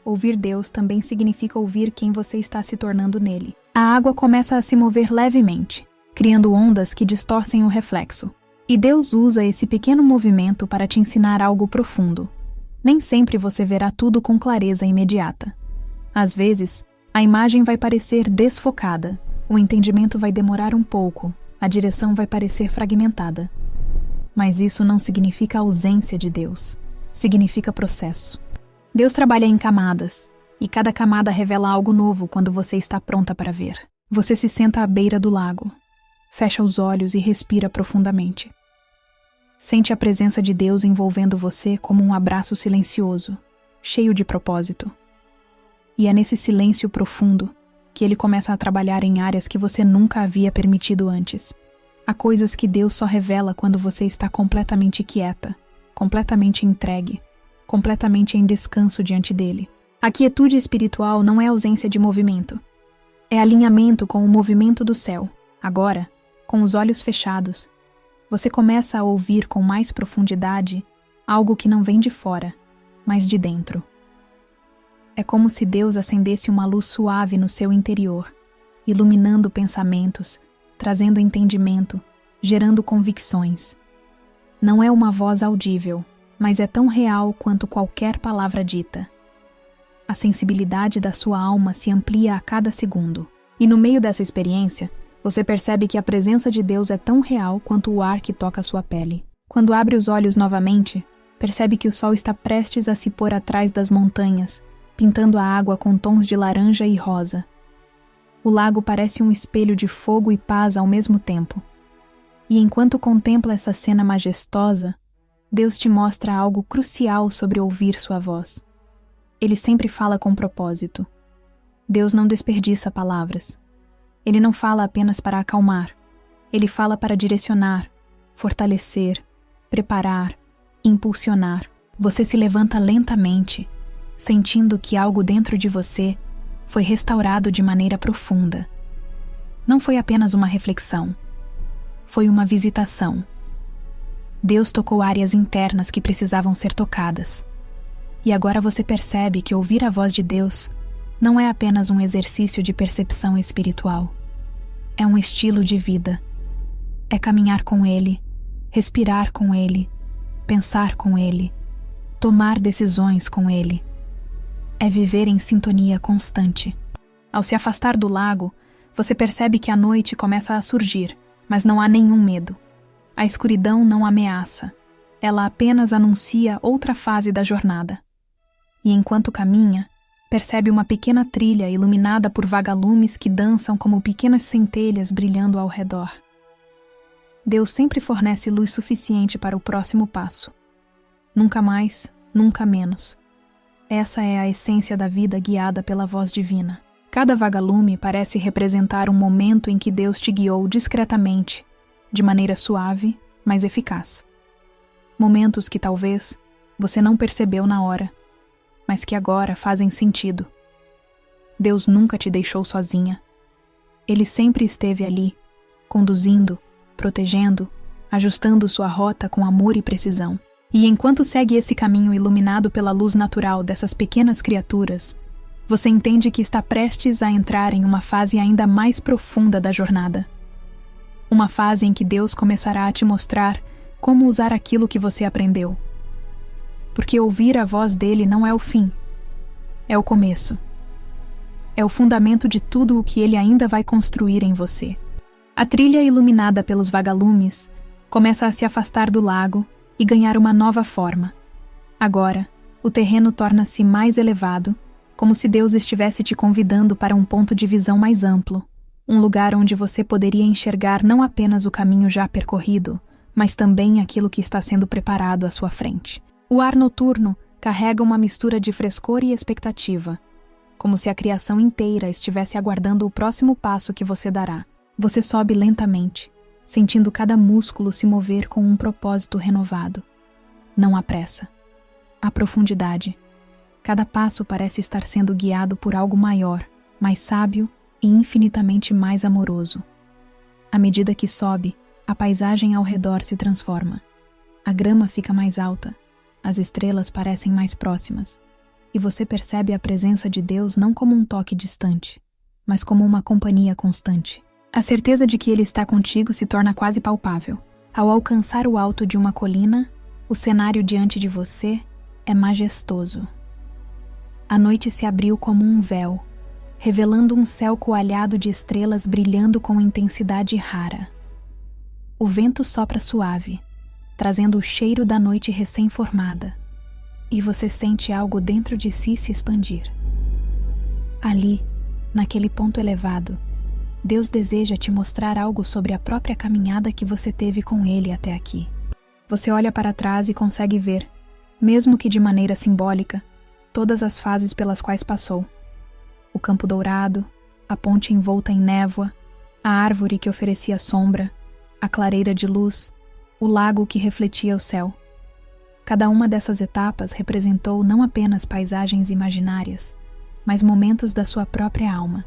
Ouvir Deus também significa ouvir quem você está se tornando nele. A água começa a se mover levemente, criando ondas que distorcem o reflexo. E Deus usa esse pequeno movimento para te ensinar algo profundo. Nem sempre você verá tudo com clareza imediata. Às vezes, a imagem vai parecer desfocada, o entendimento vai demorar um pouco, a direção vai parecer fragmentada. Mas isso não significa ausência de Deus, significa processo. Deus trabalha em camadas, e cada camada revela algo novo quando você está pronta para ver. Você se senta à beira do lago, fecha os olhos e respira profundamente. Sente a presença de Deus envolvendo você como um abraço silencioso, cheio de propósito. E é nesse silêncio profundo que Ele começa a trabalhar em áreas que você nunca havia permitido antes. Há coisas que Deus só revela quando você está completamente quieta, completamente entregue, completamente em descanso diante dele. A quietude espiritual não é ausência de movimento. É alinhamento com o movimento do céu. Agora, com os olhos fechados, você começa a ouvir com mais profundidade algo que não vem de fora, mas de dentro. É como se Deus acendesse uma luz suave no seu interior, iluminando pensamentos, trazendo entendimento, gerando convicções. Não é uma voz audível, mas é tão real quanto qualquer palavra dita. A sensibilidade da sua alma se amplia a cada segundo. E no meio dessa experiência, você percebe que a presença de Deus é tão real quanto o ar que toca sua pele. Quando abre os olhos novamente, percebe que o sol está prestes a se pôr atrás das montanhas, pintando a água com tons de laranja e rosa. O lago parece um espelho de fogo e paz ao mesmo tempo. E enquanto contempla essa cena majestosa, Deus te mostra algo crucial sobre ouvir sua voz. Ele sempre fala com propósito. Deus não desperdiça palavras. Ele não fala apenas para acalmar. Ele fala para direcionar, fortalecer, preparar, impulsionar. Você se levanta lentamente, sentindo que algo dentro de você foi restaurado de maneira profunda. Não foi apenas uma reflexão. Foi uma visitação. Deus tocou áreas internas que precisavam ser tocadas. E agora você percebe que ouvir a voz de Deus não é apenas um exercício de percepção espiritual. É um estilo de vida. É caminhar com Ele, respirar com Ele, pensar com Ele, tomar decisões com Ele. É viver em sintonia constante. Ao se afastar do lago, você percebe que a noite começa a surgir, mas não há nenhum medo. A escuridão não ameaça. Ela apenas anuncia outra fase da jornada. E enquanto caminha, percebe uma pequena trilha iluminada por vagalumes que dançam como pequenas centelhas brilhando ao redor. Deus sempre fornece luz suficiente para o próximo passo. Nunca mais, nunca menos. Essa é a essência da vida guiada pela voz divina. Cada vagalume parece representar um momento em que Deus te guiou discretamente, de maneira suave, mas eficaz. Momentos que talvez você não percebeu na hora, mas que agora fazem sentido. Deus nunca te deixou sozinha. Ele sempre esteve ali, conduzindo, protegendo, ajustando sua rota com amor e precisão. E enquanto segue esse caminho iluminado pela luz natural dessas pequenas criaturas, você entende que está prestes a entrar em uma fase ainda mais profunda da jornada. Uma fase em que Deus começará a te mostrar como usar aquilo que você aprendeu. Porque ouvir a voz dele não é o fim, é o começo. É o fundamento de tudo o que ele ainda vai construir em você. A trilha iluminada pelos vagalumes começa a se afastar do lago e ganhar uma nova forma. Agora, o terreno torna-se mais elevado, como se Deus estivesse te convidando para um ponto de visão mais amplo, um lugar onde você poderia enxergar não apenas o caminho já percorrido, mas também aquilo que está sendo preparado à sua frente. O ar noturno carrega uma mistura de frescor e expectativa, como se a criação inteira estivesse aguardando o próximo passo que você dará. Você sobe lentamente, sentindo cada músculo se mover com um propósito renovado. Não há pressa. Há profundidade. Cada passo parece estar sendo guiado por algo maior, mais sábio e infinitamente mais amoroso. À medida que sobe, a paisagem ao redor se transforma. A grama fica mais alta, as estrelas parecem mais próximas, e você percebe a presença de Deus não como um toque distante, mas como uma companhia constante. A certeza de que Ele está contigo se torna quase palpável. Ao alcançar o alto de uma colina, o cenário diante de você é majestoso. A noite se abriu como um véu, revelando um céu coalhado de estrelas brilhando com intensidade rara. O vento sopra suave, trazendo o cheiro da noite recém-formada, e você sente algo dentro de si se expandir. Ali, naquele ponto elevado, Deus deseja te mostrar algo sobre a própria caminhada que você teve com Ele até aqui. Você olha para trás e consegue ver, mesmo que de maneira simbólica, todas as fases pelas quais passou. O campo dourado, a ponte envolta em névoa, a árvore que oferecia sombra, a clareira de luz, o lago que refletia o céu. Cada uma dessas etapas representou não apenas paisagens imaginárias, mas momentos da sua própria alma.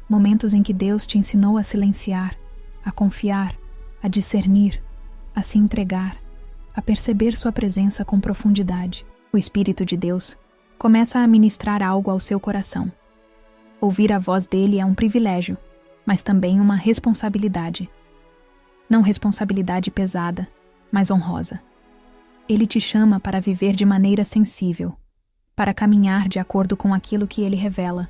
Momentos em que Deus te ensinou a silenciar, a confiar, a discernir, a se entregar, a perceber sua presença com profundidade. O Espírito de Deus começa a ministrar algo ao seu coração. Ouvir a voz dele é um privilégio, mas também uma responsabilidade. Não responsabilidade pesada, mas honrosa. Ele te chama para viver de maneira sensível, para caminhar de acordo com aquilo que ele revela,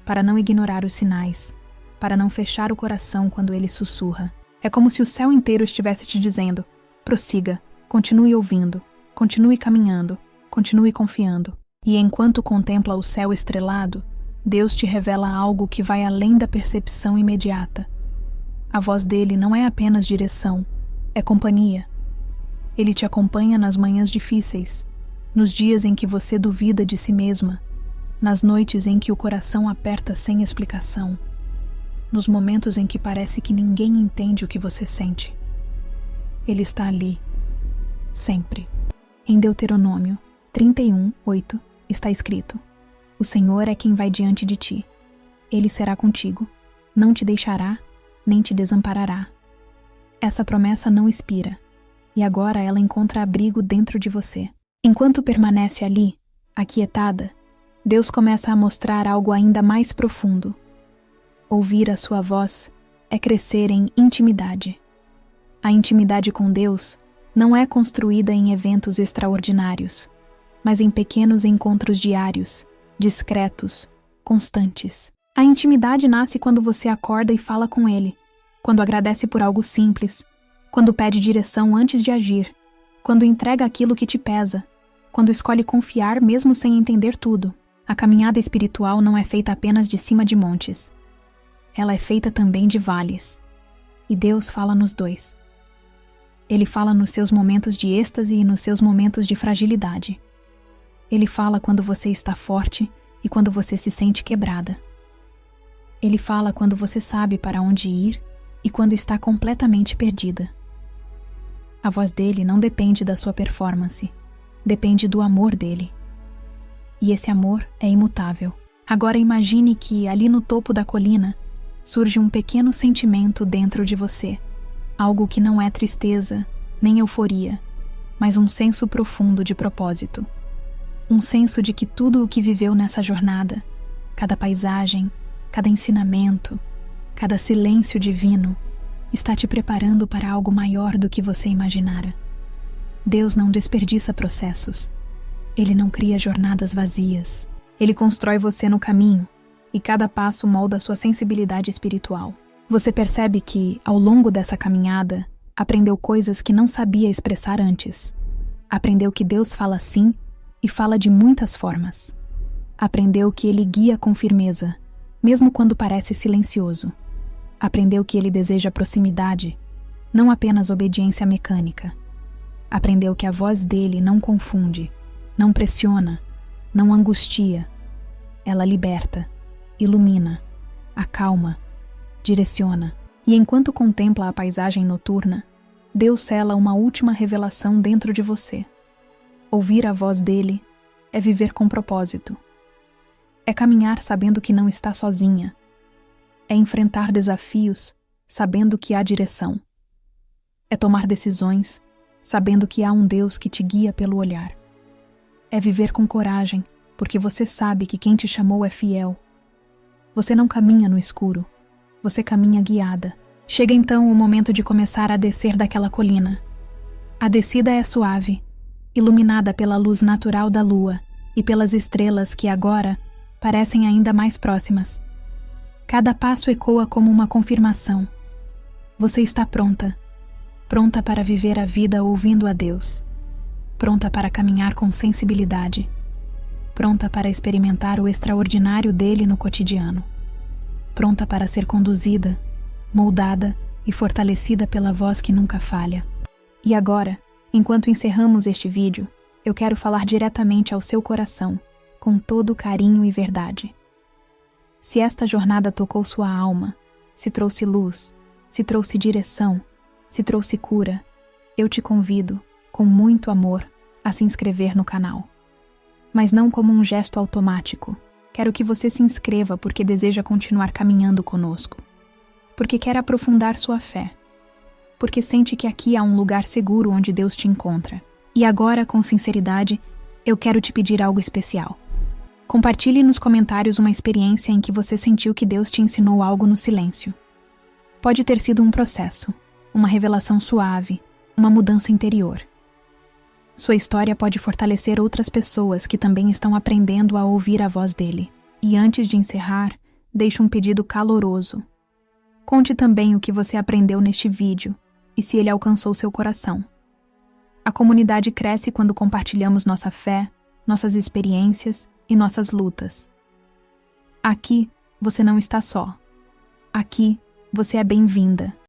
para não ignorar os sinais, para não fechar o coração quando ele sussurra. É como se o céu inteiro estivesse te dizendo: prossiga, continue ouvindo, continue caminhando, continue confiando. E enquanto contempla o céu estrelado, Deus te revela algo que vai além da percepção imediata. A voz dele não é apenas direção, é companhia. Ele te acompanha nas manhãs difíceis, nos dias em que você duvida de si mesma, nas noites em que o coração aperta sem explicação, nos momentos em que parece que ninguém entende o que você sente. Ele está ali, sempre. Em Deuteronômio 31:8 está escrito: o Senhor é quem vai diante de ti. Ele será contigo, não te deixará, nem te desamparará. Essa promessa não expira, e agora ela encontra abrigo dentro de você. Enquanto permanece ali, aquietada, Deus começa a mostrar algo ainda mais profundo. Ouvir a sua voz é crescer em intimidade. A intimidade com Deus não é construída em eventos extraordinários, mas em pequenos encontros diários, discretos, constantes. A intimidade nasce quando você acorda e fala com Ele, quando agradece por algo simples, quando pede direção antes de agir, quando entrega aquilo que te pesa, quando escolhe confiar mesmo sem entender tudo. A caminhada espiritual não é feita apenas de cima de montes. Ela é feita também de vales. E Deus fala nos dois. Ele fala nos seus momentos de êxtase e nos seus momentos de fragilidade. Ele fala quando você está forte e quando você se sente quebrada. Ele fala quando você sabe para onde ir e quando está completamente perdida. A voz dele não depende da sua performance, depende do amor dele. E esse amor é imutável. Agora imagine que, ali no topo da colina, surge um pequeno sentimento dentro de você. Algo que não é tristeza, nem euforia, mas um senso profundo de propósito. Um senso de que tudo o que viveu nessa jornada, cada paisagem, cada ensinamento, cada silêncio divino, está te preparando para algo maior do que você imaginara. Deus não desperdiça processos. Ele não cria jornadas vazias. Ele constrói você no caminho, e cada passo molda sua sensibilidade espiritual. Você percebe que, ao longo dessa caminhada, aprendeu coisas que não sabia expressar antes. Aprendeu que Deus fala sim e fala de muitas formas. Aprendeu que Ele guia com firmeza, mesmo quando parece silencioso. Aprendeu que Ele deseja proximidade, não apenas obediência mecânica. Aprendeu que a voz dele não confunde, não pressiona, não angustia. Ela liberta, ilumina, acalma, direciona. E enquanto contempla a paisagem noturna, Deus sela uma última revelação dentro de você. Ouvir a voz dele é viver com propósito. É caminhar sabendo que não está sozinha. É enfrentar desafios sabendo que há direção. É tomar decisões sabendo que há um Deus que te guia pelo olhar. É viver com coragem, porque você sabe que quem te chamou é fiel. Você não caminha no escuro, você caminha guiada. Chega então o momento de começar a descer daquela colina. A descida é suave, iluminada pela luz natural da lua e pelas estrelas que agora parecem ainda mais próximas. Cada passo ecoa como uma confirmação. Você está pronta. Pronta para viver a vida ouvindo a Deus. Pronta para caminhar com sensibilidade. Pronta para experimentar o extraordinário dele no cotidiano. Pronta para ser conduzida, moldada e fortalecida pela voz que nunca falha. E agora, enquanto encerramos este vídeo, eu quero falar diretamente ao seu coração, com todo carinho e verdade. Se esta jornada tocou sua alma, se trouxe luz, se trouxe direção, se trouxe cura, eu te convido, com muito amor, a se inscrever no canal. Mas não como um gesto automático. Quero que você se inscreva porque deseja continuar caminhando conosco. Porque quer aprofundar sua fé. Porque sente que aqui há um lugar seguro onde Deus te encontra. E agora, com sinceridade, eu quero te pedir algo especial. Compartilhe nos comentários uma experiência em que você sentiu que Deus te ensinou algo no silêncio. Pode ter sido um processo, uma revelação suave, uma mudança interior. Sua história pode fortalecer outras pessoas que também estão aprendendo a ouvir a voz dele. E antes de encerrar, deixo um pedido caloroso. Conte também o que você aprendeu neste vídeo e se ele alcançou seu coração. A comunidade cresce quando compartilhamos nossa fé, nossas experiências e nossas lutas. Aqui, você não está só. Aqui, você é bem-vinda.